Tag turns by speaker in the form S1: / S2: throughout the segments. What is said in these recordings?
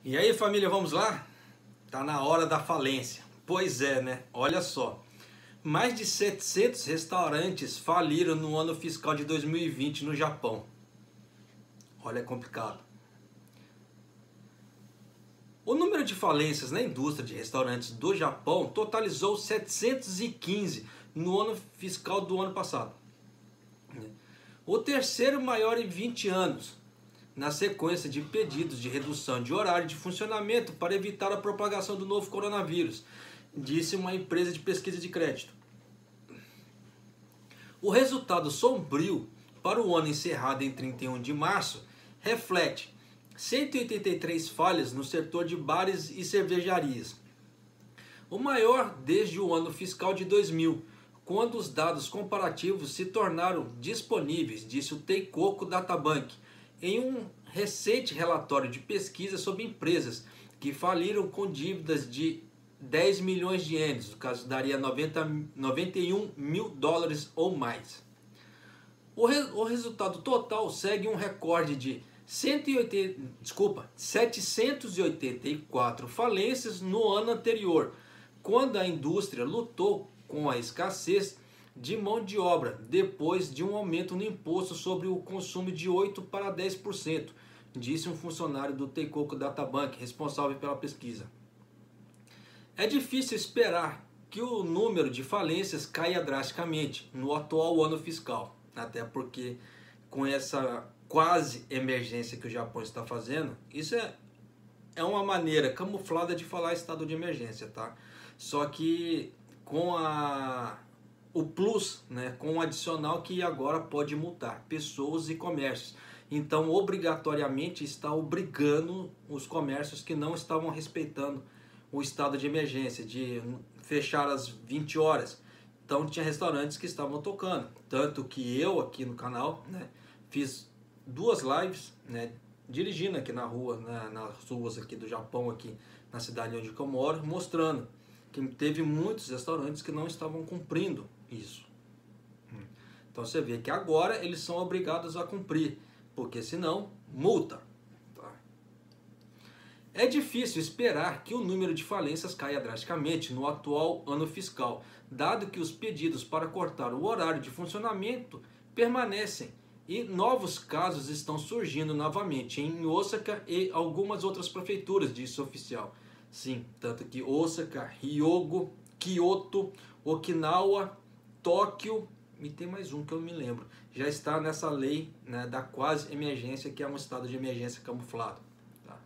S1: E aí, família, vamos lá? Tá na hora da falência. Pois é, né? Olha só. Mais de 700 restaurantes faliram no ano fiscal de 2020 no Japão. Olha, é complicado. O número de falências na indústria de restaurantes do Japão totalizou 715 no ano fiscal do ano passado. O terceiro maior em 20 anos, na sequência de pedidos de redução de horário de funcionamento para evitar a propagação do novo coronavírus, disse uma empresa de pesquisa de crédito. O resultado sombrio para o ano encerrado em 31 de março reflete 183 falhas no setor de bares e cervejarias, o maior desde o ano fiscal de 2000, quando os dados comparativos se tornaram disponíveis, disse o Teikoku Databank, em um recente relatório de pesquisa sobre empresas que faliram com dívidas de 10 milhões de ienes, no caso daria 91 mil dólares ou mais. O resultado total segue um recorde de 784 falências no ano anterior, quando a indústria lutou com a escassez de mão de obra, depois de um aumento no imposto sobre o consumo de 8% para 10%, disse um funcionário do Teikoku Databank, responsável pela pesquisa. É difícil esperar que o número de falências caia drasticamente no atual ano fiscal, até porque com essa quase emergência que o Japão está fazendo, isso é uma maneira camuflada de falar estado de emergência, tá? Só que com o plus, né, com o adicional que agora pode multar pessoas e comércios. Então, obrigatoriamente está obrigando os comércios que não estavam respeitando o estado de emergência, de fechar às 20 horas. Então, tinha restaurantes que estavam tocando. Tanto que eu, aqui no canal, né, fiz 2 lives, né, dirigindo aqui na rua, nas ruas aqui do Japão, aqui na cidade onde eu moro, mostrando que teve muitos restaurantes que não estavam cumprindo isso. Então você vê que agora eles são obrigados a cumprir, porque senão multa. Tá? É difícil esperar que o número de falências caia drasticamente no atual ano fiscal, dado que os pedidos para cortar o horário de funcionamento permanecem e novos casos estão surgindo novamente em Osaka e algumas outras prefeituras, disse o oficial. Sim, tanto que Osaka, Hyogo, Kyoto, Okinawa, Tóquio, e tem mais um que eu não me lembro, já está nessa lei, né, da quase emergência, que é um estado de emergência camuflado. Tá?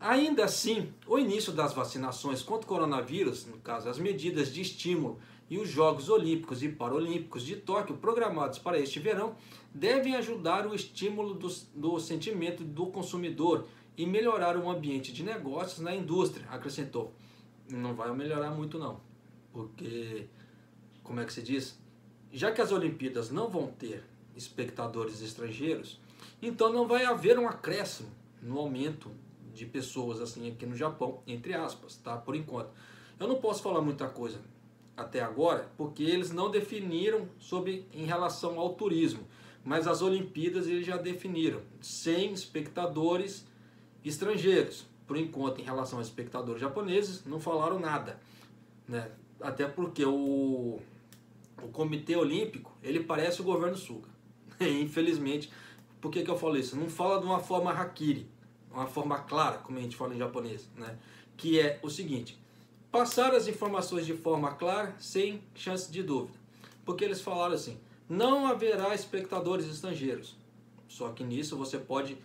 S1: Ainda assim, o início das vacinações contra o coronavírus, no caso as medidas de estímulo e os Jogos Olímpicos e Paralímpicos de Tóquio programados para este verão, devem ajudar o estímulo do sentimento do consumidor e melhorar o ambiente de negócios na indústria, acrescentou. Não vai melhorar muito não, porque, como é que se diz? Já que as Olimpíadas não vão ter espectadores estrangeiros, então não vai haver um acréscimo no aumento de pessoas assim aqui no Japão, entre aspas, tá? Por enquanto. Eu não posso falar muita coisa até agora, porque eles não definiram em relação ao turismo, mas as Olimpíadas eles já definiram, 100 espectadores estrangeiros. Por enquanto, em relação aos espectadores japoneses, não falaram nada, né? Até porque o Comitê Olímpico, ele parece o governo Suga. Infelizmente, por que eu falo isso? Não fala de uma forma hakiri, uma forma clara, como a gente fala em japonês, né? Que é o seguinte: passar as informações de forma clara, sem chance de dúvida. Porque eles falaram assim: não haverá espectadores estrangeiros. Só que nisso você pode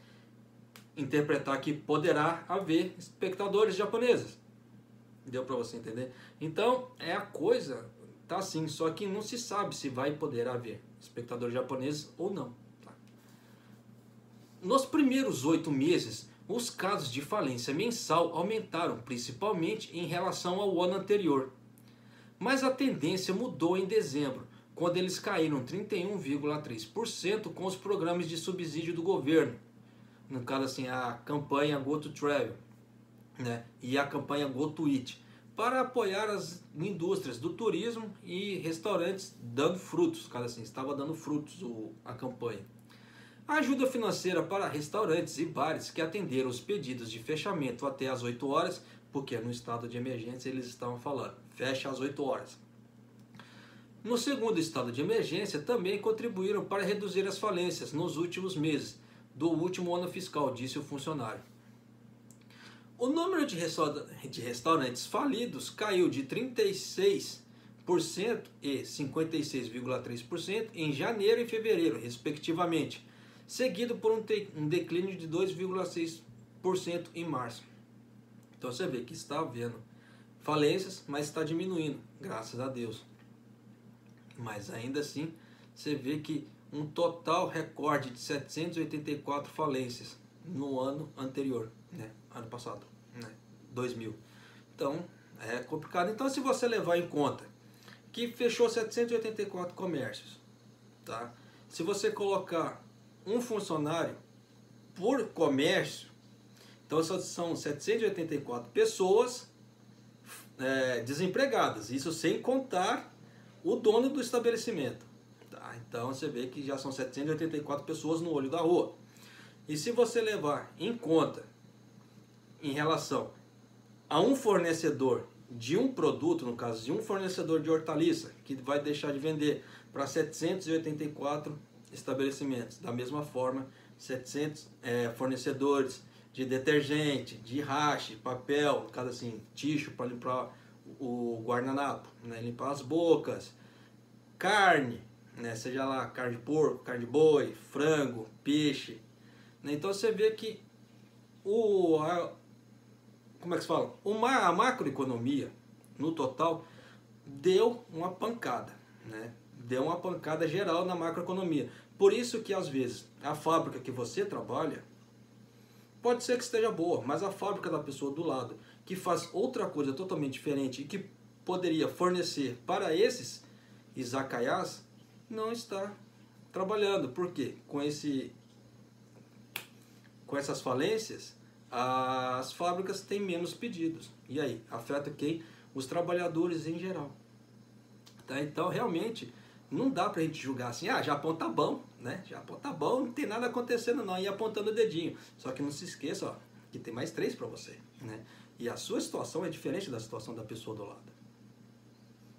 S1: interpretar que poderá haver espectadores japoneses. Deu para você entender? Então, a coisa tá assim, só que não se sabe se vai poder haver espectadores japoneses ou não. Tá? Nos primeiros 8 meses, os casos de falência mensal aumentaram, principalmente em relação ao ano anterior. Mas a tendência mudou em dezembro, quando eles caíram 31,3% com os programas de subsídio do governo. No caso assim, a campanha Go to Travel, né, e a campanha Go to Eat, para apoiar as indústrias do turismo e restaurantes dando frutos. Cara, assim, estava dando frutos a campanha. Ajuda financeira para restaurantes e bares que atenderam os pedidos de fechamento até às 8 horas, porque no estado de emergência eles estavam falando, fecha às 8 horas. No segundo estado de emergência, também contribuíram para reduzir as falências nos últimos meses do último ano fiscal, disse o funcionário. O número de restaurantes falidos caiu de 36% e 56,3% em janeiro e fevereiro, respectivamente, seguido por um declínio de 2,6% em março. Então você vê que está havendo falências, mas está diminuindo, graças a Deus. Mas ainda assim, você vê que um total recorde de 784 falências no ano anterior, né? Ano passado, né? 2000. Então, é complicado. Então, se você levar em conta que fechou 784 comércios, tá? Se você colocar um funcionário por comércio, então são 784 pessoas desempregadas, isso sem contar o dono do estabelecimento. Tá? Então você vê que já são 784 pessoas no olho da rua. E se você levar em conta, em relação a um fornecedor de um produto, no caso de um fornecedor de hortaliça, que vai deixar de vender para 784 estabelecimentos. Da mesma forma, 700 fornecedores de detergente, de rache, papel, no caso assim, ticho para limpar o guardanapo, né, limpar as bocas, carne, né, seja lá carne de porco, carne de boi, frango, peixe, né, então você vê que como é que se fala? A macroeconomia, no total, deu uma pancada, né? Deu uma pancada geral na macroeconomia. Por isso que às vezes a fábrica que você trabalha pode ser que esteja boa, mas a fábrica da pessoa do lado, que faz outra coisa totalmente diferente e que poderia fornecer para esses izakayas, não está trabalhando. Por quê? Com essas falências, as fábricas têm menos pedidos. E aí? Afeta quem? Os trabalhadores em geral. Tá? Então, realmente, não dá pra gente julgar assim, Japão tá bom, né? Japão tá bom, não tem nada acontecendo não, e apontando o dedinho. Só que não se esqueça, ó, que tem mais 3 para você, né? E a sua situação é diferente da situação da pessoa do lado.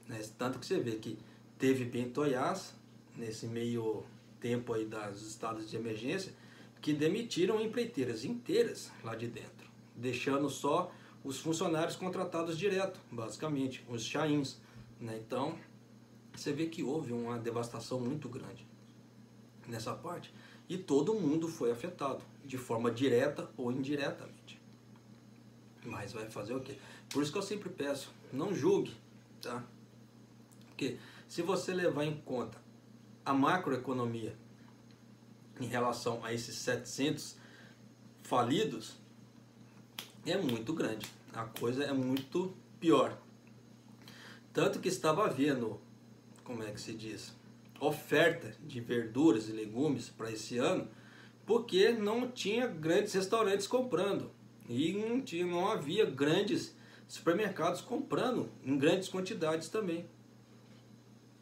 S1: Né? Tanto que você vê que teve Bento Oyás, nesse meio tempo aí dos estados de emergência, que demitiram empreiteiras inteiras lá de dentro, deixando só os funcionários contratados direto, basicamente, os chains, né? Então, você vê que houve uma devastação muito grande nessa parte. E todo mundo foi afetado, de forma direta ou indiretamente. Mas vai fazer o quê? Por isso que eu sempre peço, não julgue, tá? Porque se você levar em conta a macroeconomia em relação a esses 700 falidos, é muito grande. A coisa é muito pior. Tanto que estava havendo, como é que se diz, oferta de verduras e legumes para esse ano, porque não tinha grandes restaurantes comprando. E não havia grandes supermercados comprando em grandes quantidades também.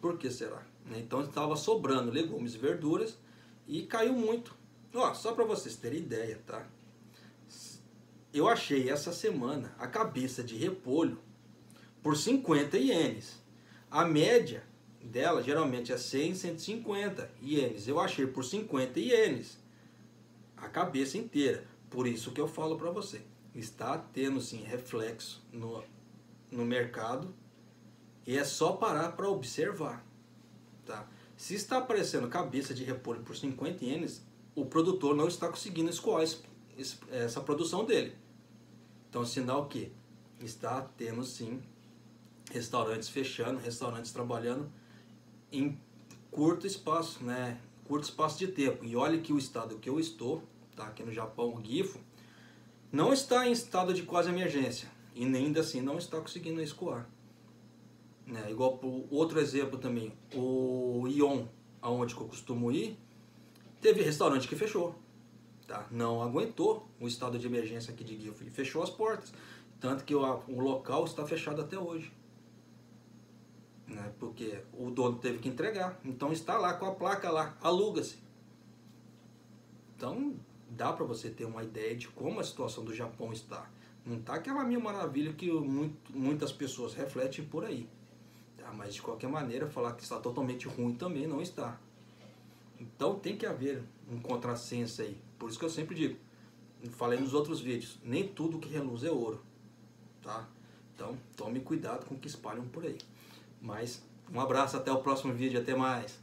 S1: Por que será? Então estava sobrando legumes e verduras e caiu muito. Ó, só para vocês terem ideia, tá? Eu achei essa semana a cabeça de repolho por 50 ienes. A média dela geralmente é 100, 150 ienes. Eu achei por 50 ienes a cabeça inteira. Por isso que eu falo para você. Está tendo sim reflexo no mercado e é só parar para observar. Tá? Se está aparecendo cabeça de repolho por 50 ienes, o produtor não está conseguindo escoar essa produção dele. Então, sinal que está tendo sim restaurantes fechando, restaurantes trabalhando em curto espaço, né? Curto espaço de tempo. E olha que o estado que eu estou, tá? Aqui no Japão, o Gifu, não está em estado de quase emergência e nem ainda assim não está conseguindo escoar. Né? Igual por outro exemplo também, o Ion, aonde eu costumo ir, teve restaurante que fechou. Tá? Não aguentou o estado de emergência aqui de Gifu e fechou as portas. Tanto que o local está fechado até hoje. Né? Porque o dono teve que entregar. Então está lá com a placa lá, aluga-se. Então dá para você ter uma ideia de como a situação do Japão está. Não está aquela mil maravilha que muitas pessoas refletem por aí. Tá? Mas de qualquer maneira, falar que está totalmente ruim também não está. Então tem que haver um contrassenso aí. Por isso que eu sempre digo, falei nos outros vídeos, nem tudo que reluz é ouro. Tá? Então tome cuidado com o que espalham por aí. Mas um abraço, até o próximo vídeo, até mais.